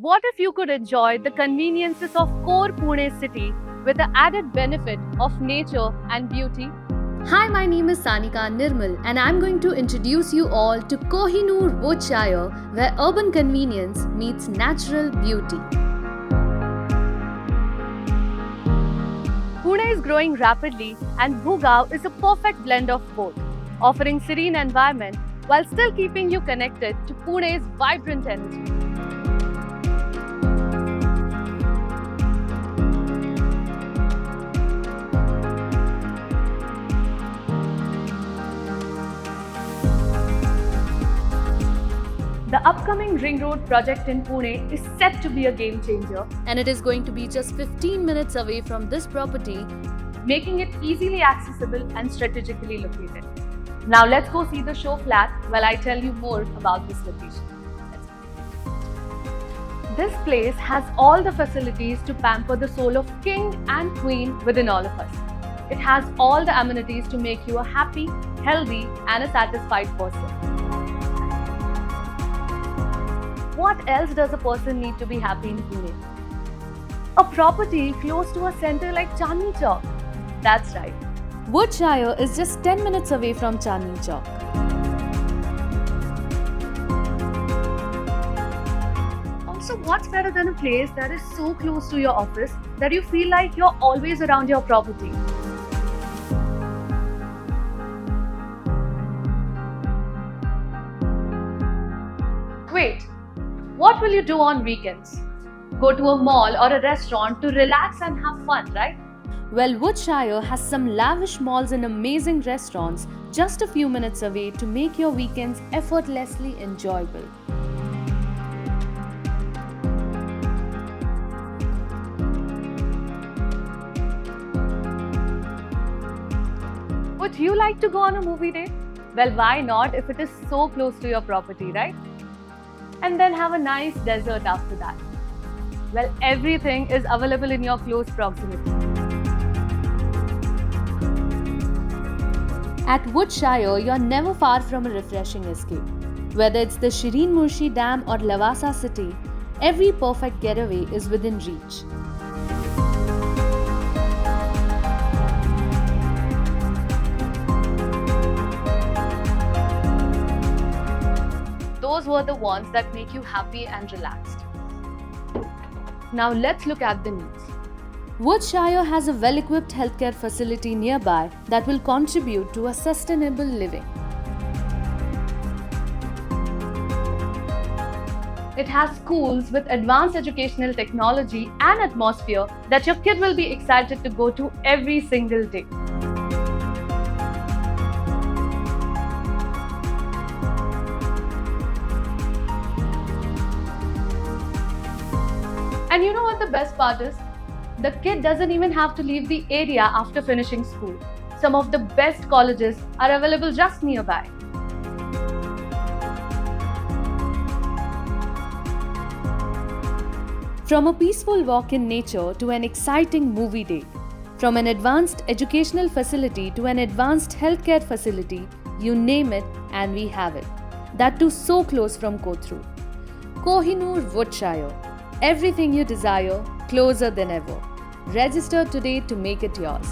What if you could enjoy the conveniences of core Pune city with the added benefit of nature and beauty? Hi, my name is Sanika Nirmal, and I'm going to introduce you all to Kohinoor Woodshire, where urban convenience meets natural beauty. Pune is growing rapidly, and Bhugaon is a perfect blend of both, offering serene environment while still keeping you connected to Pune's vibrant energy. The upcoming Ring Road project in Pune is set to be a game changer, And it is going to be just 15 minutes away from this property. making it easily accessible and strategically located. Now let's go see the show flat while I tell you more about this location. This place has all the facilities to pamper the soul of king and queen within all of us. It has all the amenities to make you a happy, healthy, and a satisfied person. What else does a person need to be happy in Pune? A property close to a center like Chandni Chowk. That's right. Woodshire is just 10 minutes away from Chandni Chowk. Also, what's better than a place that is so close to your office that you feel like you're always around your property? Wait, what will you do on weekends? Go to a mall or a restaurant to relax and have fun, right? Well, Woodshire has some lavish malls and amazing restaurants just a few minutes away to make your weekends effortlessly enjoyable. Would you like to go on a movie date? Well, why not if it is so close to your property, right? And then have a nice dessert after that. Well, everything is available in your close proximity. At Woodshire, you're never far from a refreshing escape. Whether it's the Shireen Murshi Dam or Lavasa City, every perfect getaway is within reach. Those were the ones that make you happy and relaxed. Now let's look at the needs. Woodshire has a well-equipped healthcare facility nearby that will contribute to a sustainable living. It has schools with advanced educational technology and atmosphere that your kid will be excited to go to every single day. And you know what the best part is? The kid doesn't even have to leave the area after finishing school. Some of the best colleges are available just nearby. From a peaceful walk in nature to an exciting movie date, from an advanced educational facility to an advanced healthcare facility, you name it and we have it. That too so close from Kothur. Kohinoor Woodshire. Everything you desire, closer than ever. Register today to make it yours.